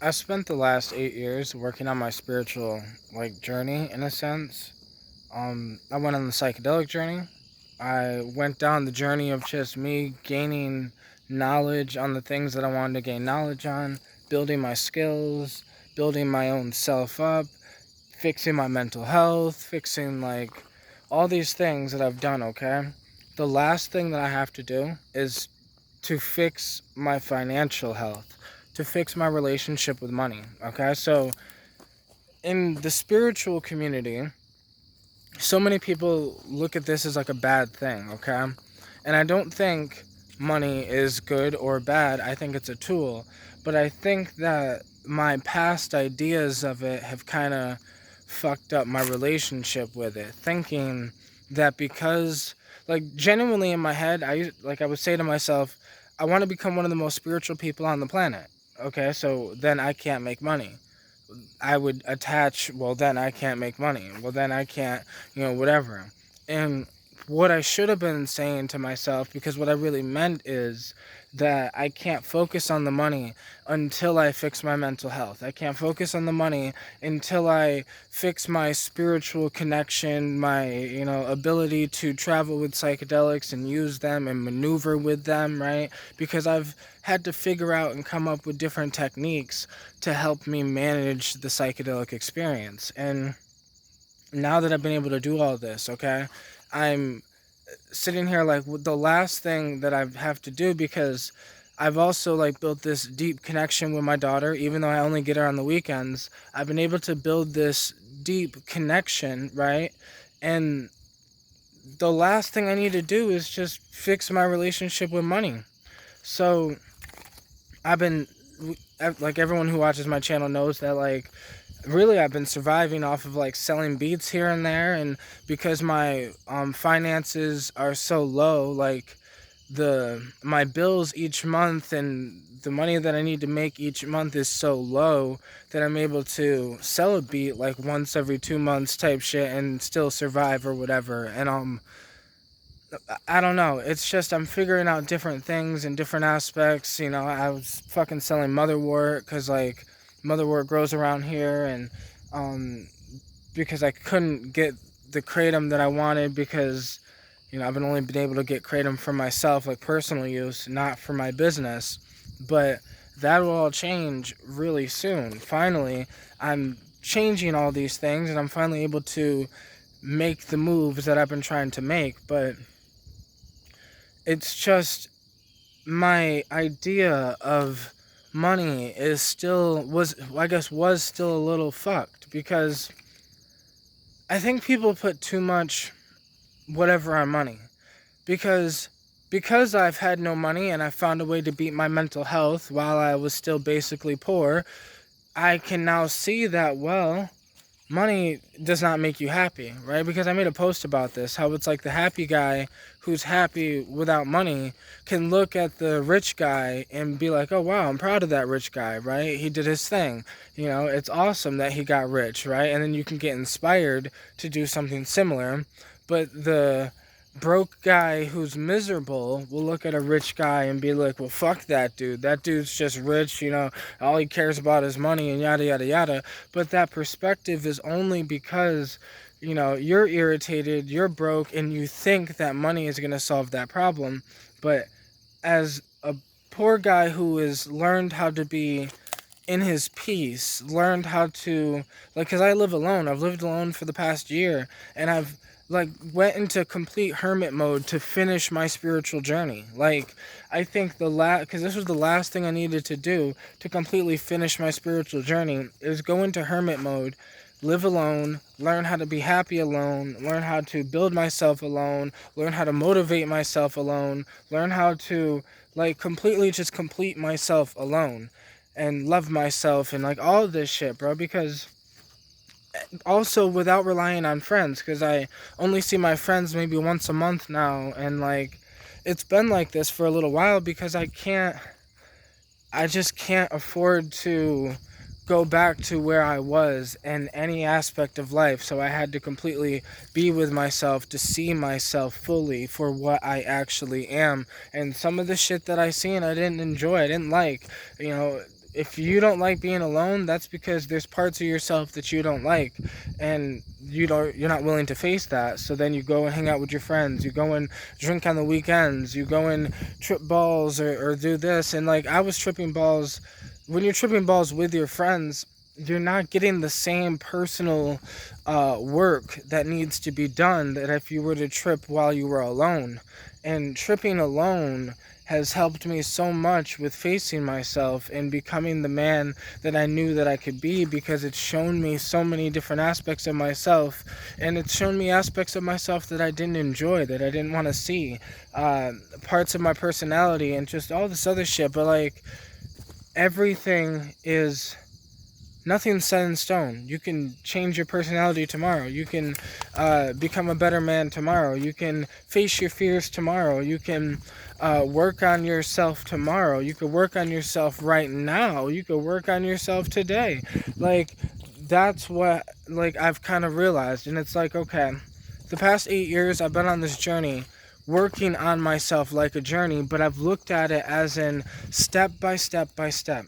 I spent the last 8 years working on my spiritual journey in a sense. I went on the psychedelic journey. I went down the journey of just me gaining knowledge on the things that I wanted to gain knowledge on, building my skills, building my own self up, fixing my mental health, fixing all these things that I've done, okay? The last thing that I have to do is to fix my financial health, to fix my relationship with money, okay? So, in the spiritual community, so many people look at this as like a bad thing, okay? And I don't think money is good or bad. I think it's a tool. But I think that my past ideas of it have kind of fucked up my relationship with it. Thinking that because, genuinely in my head, I would say to myself, I want to become one of the most spiritual people on the planet. Okay, so then I can't make money. I would attach, well, then I can't make money. Well, then I can't, whatever. And what I should have been saying to myself, because what I really meant is that I can't focus on the money until I fix my mental health. I can't focus on the money until I fix my spiritual connection, my, ability to travel with psychedelics and use them and maneuver with them, right? Because I've had to figure out and come up with different techniques to help me manage the psychedelic experience. And now that I've been able to do all this, okay, I'm sitting here with the last thing that I have to do, because I've also built this deep connection with my daughter. Even though I only get her on the weekends, I've been able to build this deep connection, right? And the last thing I need to do is just fix my relationship with money. So I've been, everyone who watches my channel knows that really I've been surviving off of selling beats here and there. And because my finances are so low, the my bills each month and the money that I need to make each month is so low that I'm able to sell a beat once every 2 months type shit and still survive or whatever. And I don't know. It's just I'm figuring out different things and different aspects. I was fucking selling motherwort because motherwort grows around here, and um, because I couldn't get the kratom that I wanted, because I've only been able to get kratom for myself, personal use, not for my business. But that will all change really soon. Finally, I'm changing all these things, and I'm finally able to make the moves that I've been trying to make. But it's just my idea of money is still was still a little fucked, because I think people put too much whatever on money, because I've had no money and I found a way to beat my mental health while I was still basically poor. I can now see that, well, money does not make you happy, right? Because I made a post about this, how it's the happy guy who's happy without money can look at the rich guy and be like, oh wow, I'm proud of that rich guy, right? He did his thing. It's awesome that he got rich, right? And then you can get inspired to do something similar. But the broke guy who's miserable will look at a rich guy and be like, well, fuck that dude. That dude's just rich, all he cares about is money and yada, yada, yada. But that perspective is only because, you're irritated, you're broke, and you think that money is going to solve that problem. But as a poor guy who has learned how to be in his peace, learned how to, because I live alone. I've lived alone for the past year, and I've went into complete hermit mode to finish my spiritual journey. I think because this was the last thing I needed to do to completely finish my spiritual journey, is go into hermit mode, live alone, learn how to be happy alone, learn how to build myself alone, learn how to motivate myself alone, learn how to completely just complete myself alone and love myself and all of this shit, bro. Because also without relying on friends, because I only see my friends maybe once a month now, and it's been like this for a little while because I just can't afford to go back to where I was in any aspect of life. So I had to completely be with myself to see myself fully for what I actually am. And some of the shit that I seen I didn't enjoy, I didn't like, you know if you don't like being alone, that's because there's parts of yourself that you don't like, and you're not willing to face that. So then you go and hang out with your friends, you go and drink on the weekends, you go and trip balls, or do this. And like, I was tripping balls. When you're tripping balls with your friends, you're not getting the same personal work that needs to be done that if you were to trip while you were alone. And tripping alone has helped me so much with facing myself and becoming the man that I knew that I could be, because it's shown me so many different aspects of myself, and it's shown me aspects of myself that I didn't enjoy, that I didn't want to see, parts of my personality and just all this other shit. But like, everything is, nothing's set in stone. You can change your personality tomorrow. You can become a better man tomorrow. You can face your fears tomorrow. You can work on yourself tomorrow. You could work on yourself right now. You could work on yourself today. Like, that's what, like, I've kind of realized. And it's like, okay, the past 8 years I've been on this journey, working on myself like a journey, but I've looked at it as in step by step by step.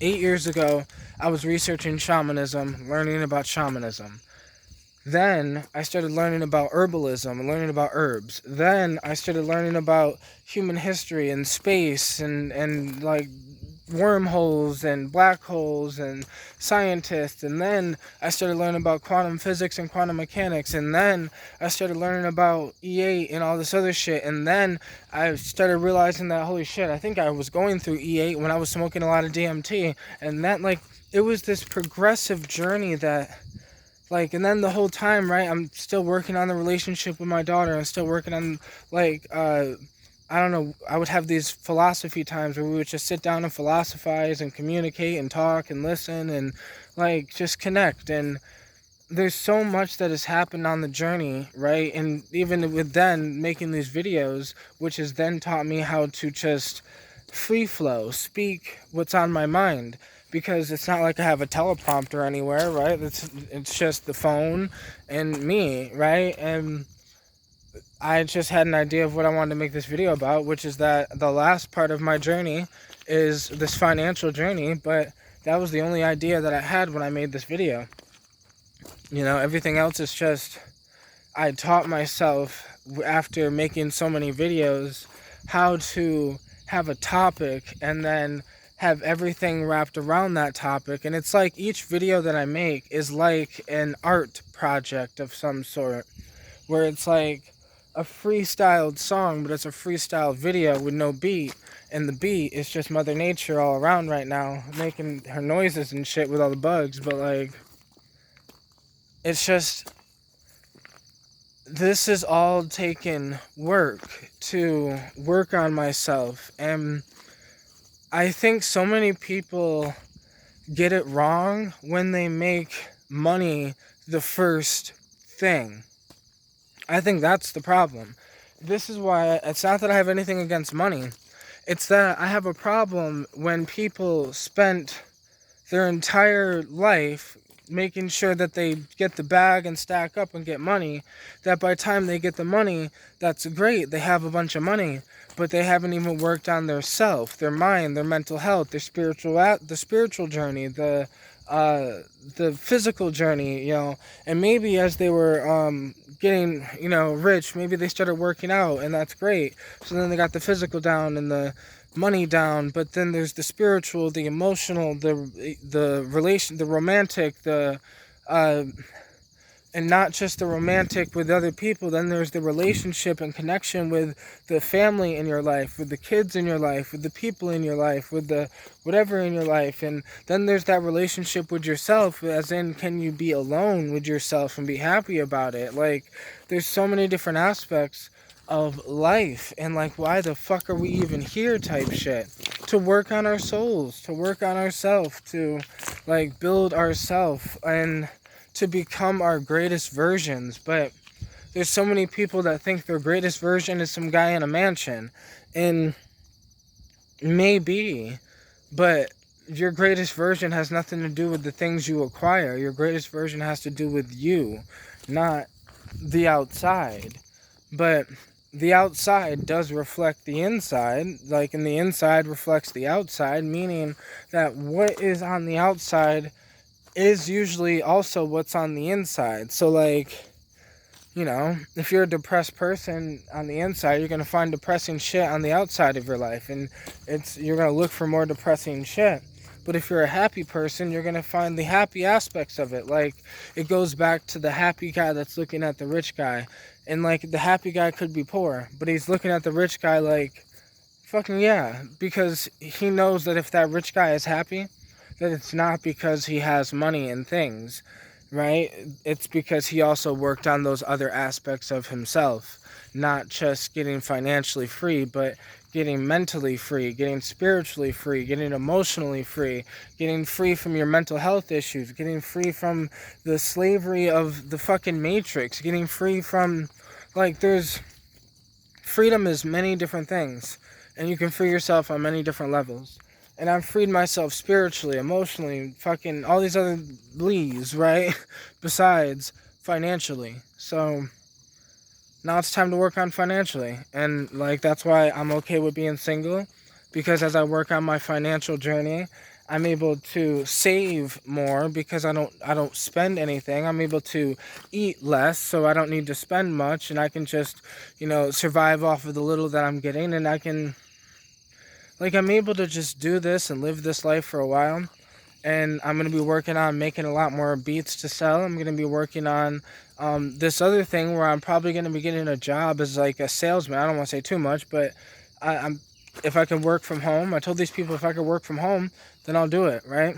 8 years ago, I was researching shamanism, learning about shamanism. Then I started learning about herbalism, learning about herbs. Then I started learning about human history and space and like wormholes and black holes and scientists. And then I started learning about quantum physics and quantum mechanics. And then I started learning about E8 and all this other shit. And then I started realizing that, holy shit, I think I was going through E8 when I was smoking a lot of DMT. And that, like, it was this progressive journey that, like, and then the whole time, right, I'm still working on the relationship with my daughter. I'm still working on, like, I don't know, I would have these philosophy times where we would just sit down and philosophize and communicate and talk and listen and, like, just connect. And there's so much that has happened on the journey, right? And even with then making these videos, which has then taught me how to just free flow, speak what's on my mind. Because it's not like I have a teleprompter anywhere, right? It's just the phone and me, right? And I just had an idea of what I wanted to make this video about, which is that the last part of my journey is this financial journey, but that was the only idea that I had when I made this video. You know, everything else is just, I taught myself after making so many videos how to have a topic and then have everything wrapped around that topic. And it's like each video that I make is like an art project of some sort, where it's like a freestyled song, but it's a freestyle video with no beat, and the beat is just Mother Nature all around right now making her noises and shit with all the bugs. But like, it's just, this is all taken work to work on myself. And I think so many people get it wrong when they make money the first thing. I think that's the problem. This is why, it's not that I have anything against money. It's that I have a problem when people spent their entire life making sure that they get the bag and stack up and get money, that by the time they get the money, that's great, they have a bunch of money, but they haven't even worked on their self, their mind, their mental health, their spiritual journey, the physical journey, you know. And maybe as they were getting, you know, rich, maybe they started working out, and that's great. So then they got the physical down and the money down, but then there's the spiritual, the emotional, the relation, the romantic, and not just the romantic with other people. Then there's the relationship and connection with the family in your life, with the kids in your life, with the people in your life, with the whatever in your life. And then there's that relationship with yourself, as in, can you be alone with yourself and be happy about it? Like, there's so many different aspects of life, and like, why the fuck are we even here type shit. To work on our souls, to work on ourselves, to like build ourselves and to become our greatest versions. But there's so many people that think their greatest version is some guy in a mansion, and maybe, but your greatest version has nothing to do with the things you acquire. Your greatest version has to do with you, not the outside. But the outside does reflect the inside, like, and the inside reflects the outside, meaning that what is on the outside is usually also what's on the inside. So, like, if you're a depressed person on the inside, you're going to find depressing shit on the outside of your life, and you're going to look for more depressing shit. But if you're a happy person, you're going to find the happy aspects of it. Like, it goes back to the happy guy that's looking at the rich guy. And, like, the happy guy could be poor, but he's looking at the rich guy like, fucking yeah. Because he knows that if that rich guy is happy, that it's not because he has money and things, right? It's because he also worked on those other aspects of himself. Not just getting financially free, but getting mentally free, getting spiritually free, getting emotionally free, getting free from your mental health issues, getting free from the slavery of the fucking matrix, getting free from, like, there's freedom is many different things, and you can free yourself on many different levels. And I've freed myself spiritually, emotionally, fucking all these other leaves, right? Besides financially. So now it's time to work on financially. And, like, that's why I'm okay with being single, because as I work on my financial journey, I'm able to save more because I don't spend anything. I'm able to eat less, so I don't need to spend much, and I can just, survive off of the little that I'm getting, and I'm able to just do this and live this life for a while. And I'm going to be working on making a lot more beats to sell. I'm going to be working on this other thing where I'm probably going to be getting a job as, like, a salesman. I don't want to say too much, but if I can work from home, I told these people if I could work from home, then I'll do it, right?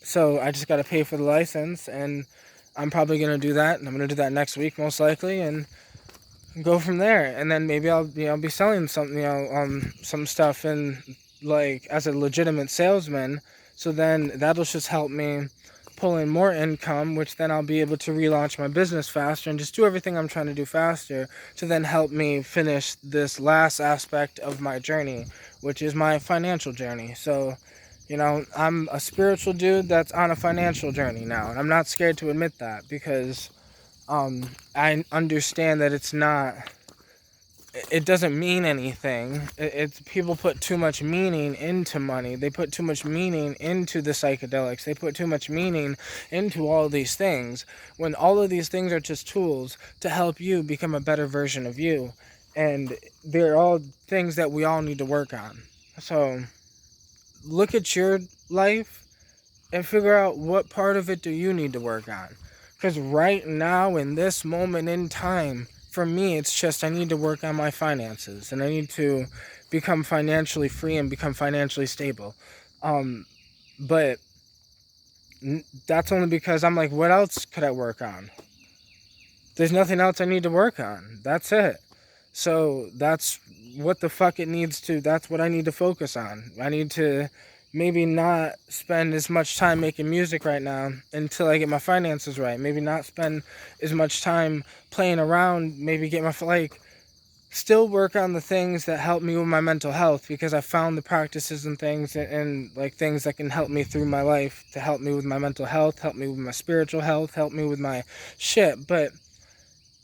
So I just got to pay for the license, and I'm probably going to do that. And I'm going to do that next week, most likely, and go from there. And then maybe I'll be selling something, some stuff in, like, as a legitimate salesman. So then that'll just help me pull in more income, which then I'll be able to relaunch my business faster and just do everything I'm trying to do faster to then help me finish this last aspect of my journey, which is my financial journey. So, I'm a spiritual dude that's on a financial journey now, and I'm not scared to admit that, because I understand that it doesn't mean anything. It's people put too much meaning into money. They put too much meaning into the psychedelics. They put too much meaning into all these things, when all of these things are just tools to help you become a better version of you. And they're all things that we all need to work on. So look at your life and figure out what part of it do you need to work on. Because right now, in this moment in time, for me, it's just I need to work on my finances, and I need to become financially free and become financially stable. But that's only because I'm like, what else could I work on? There's nothing else I need to work on. That's it. So that's what the fuck it needs to, that's what I need to focus on. I need to maybe not spend as much time making music right now until I get my finances right. Maybe not spend as much time playing around, maybe get still work on the things that help me with my mental health, because I found the practices and things and like things that can help me through my life to help me with my mental health, help me with my spiritual health, help me with my shit. But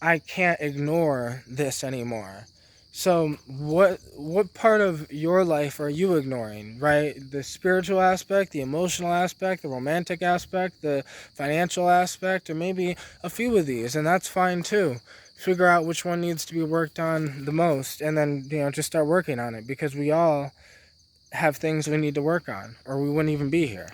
I can't ignore this anymore. So what part of your life are you ignoring, right? The spiritual aspect, the emotional aspect, the romantic aspect, the financial aspect, or maybe a few of these, and that's fine too. Figure out which one needs to be worked on the most, and then, just start working on it, because we all have things we need to work on, or we wouldn't even be here.